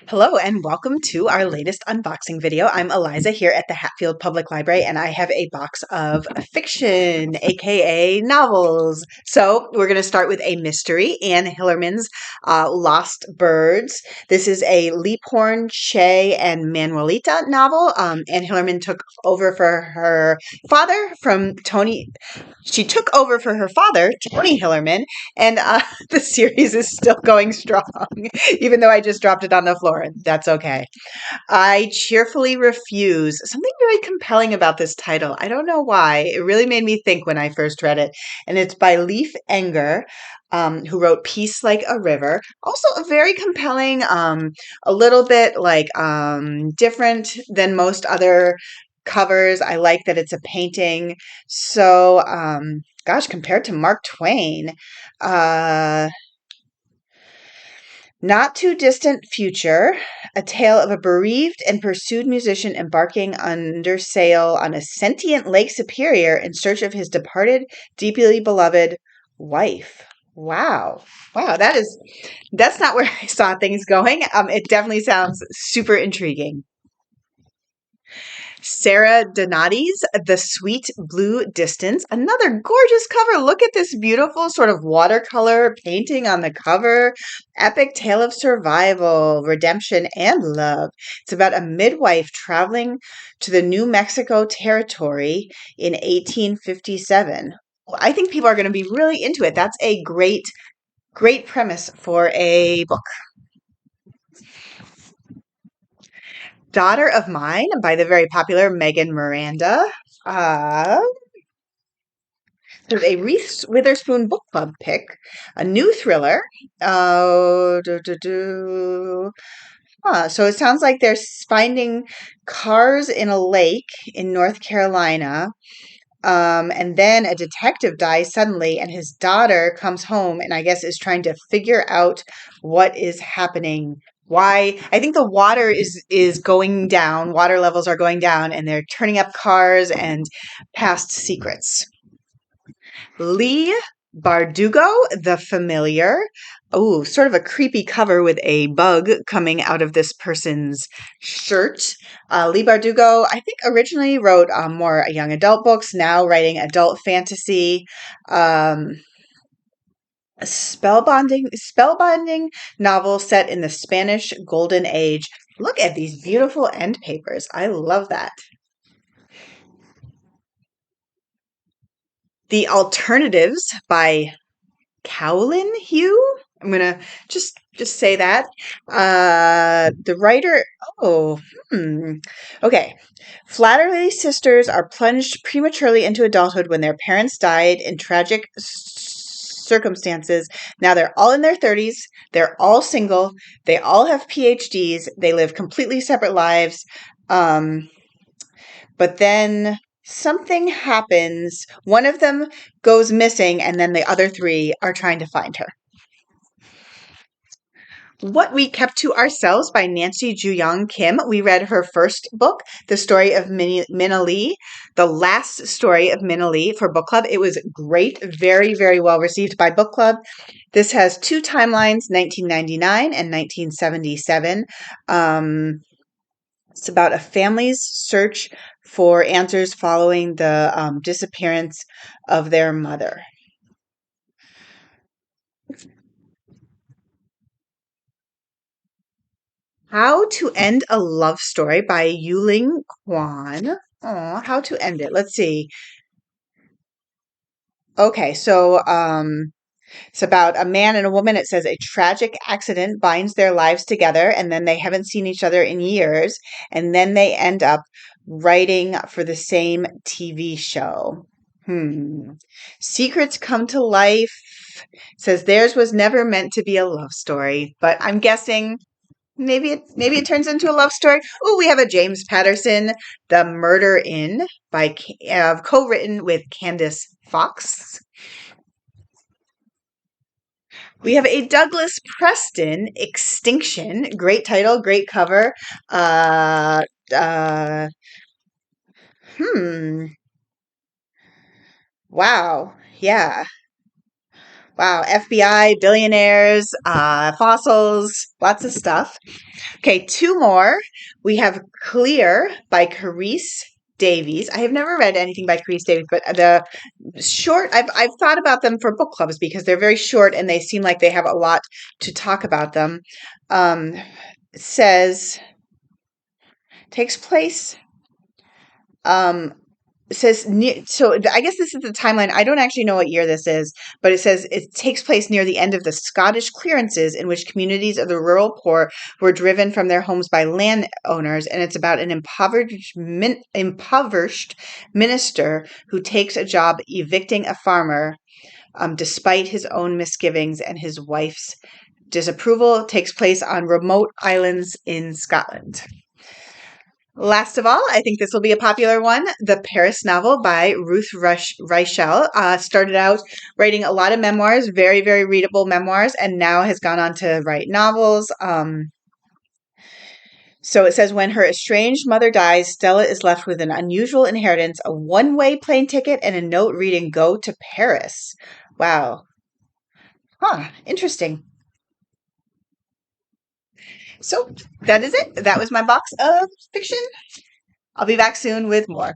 Hello and welcome to our latest unboxing video. I'm Eliza here at the Hatfield Public Library and I have a box of fiction, aka novels. So we're going to start with a mystery, Anne Hillerman's Lost Birds. This is a Leopold Shea and Manuelita novel. Anne Hillerman took over for her father from Tony. She took over for her father, Tony Hillerman, and the series is still going strong, even though I just dropped it on the floor. That's okay. I cheerfully refuse. Something very compelling about this title. I don't know why. It really made me think when I first read it. And it's by Leif Enger, who wrote Peace Like a River. Also a very compelling, a little bit like different than most other covers. I like that it's a painting. So, gosh, compared to Mark Twain, uh, not too distant future, a tale of a bereaved and pursued musician embarking under sail on a sentient Lake Superior in search of his departed, deeply beloved wife. Wow. Wow, that's not where I saw things going. It definitely sounds super intriguing. Sarah Donati's The Sweet Blue Distance. Another gorgeous cover. Look at this beautiful sort of watercolor painting on the cover. Epic tale of survival, redemption, and love. It's about a midwife traveling to the New Mexico territory in 1857. Well, I think people are going to be really into it. That's a great premise for a book. Daughter of Mine by the very popular Megan Miranda. Uh, there's a Reese Witherspoon book club pick, a new thriller. Oh, so it sounds like they're finding cars in a lake in North Carolina. And then a detective dies suddenly, and his daughter comes home and I guess is trying to figure out what is happening. Why? I think the water is going down. Water levels are going down, and they're turning up cars and past secrets. Leigh Bardugo, The Familiar. Oh, sort of a creepy cover with a bug coming out of this person's shirt. Leigh Bardugo, I think, originally wrote more young adult books, now writing adult fantasy. A spellbinding novel set in the Spanish Golden Age. Look at these beautiful end papers. I love that. The Alternatives by Caoilinn Hugh. I'm gonna just say that. The writer. Oh, okay. Flatterly sisters are plunged prematurely into adulthood when their parents died in tragic circumstances. Now they're all in their 30s. They're all single. They all have PhDs. They live completely separate lives. Um, but then something happens. One of them goes missing, and then the other three are trying to find her. What We Kept to Ourselves by Nancy Jooyoun Kim. We read her first book, The Story of Minna Lee, the last story of Minna Lee for book club. It was great, very, very well received by book club. This has two timelines, 1999 and 1977. It's about a family's search for answers following the disappearance of their mother. How to End a Love Story by Yulin Kuang. Oh, how to end it. Let's see. Okay, so it's about a man and a woman. It says a tragic accident binds their lives together, and then they haven't seen each other in years, and then they end up writing for the same TV show. Secrets come to life. It says theirs was never meant to be a love story, but I'm guessing maybe it turns into a love story. Oh, we have a James Patterson, The Murder In, by co-written with Candace Fox. We have a Douglas Preston, Extinction. Great title, great cover. Uh, uh, hmm. Wow. Yeah. Wow, FBI, billionaires, fossils, lots of stuff. Okay, two more. We have Clear by Carys Davies. I have never read anything by Carys Davies, but the short, I've thought about them for book clubs because they're very short and they seem like they have a lot to talk about them. Says takes place um says so I guess this is the timeline. I don't actually know what year this is, but it says it takes place near the end of the Scottish clearances in which communities of the rural poor were driven from their homes by landowners, and it's about an impoverished minister who takes a job evicting a farmer despite his own misgivings and his wife's disapproval. It takes place on remote islands in Scotland. Last of all, I think this will be a popular one. The Paris novel by Ruth Reichl started out writing a lot of memoirs, very, very readable memoirs, and now has gone on to write novels. So it says, when her estranged mother dies, Stella is left with an unusual inheritance, a one-way plane ticket, and a note reading, "Go to Paris." Wow. Huh. Interesting. So that is it. That was my box of fiction. I'll be back soon with more.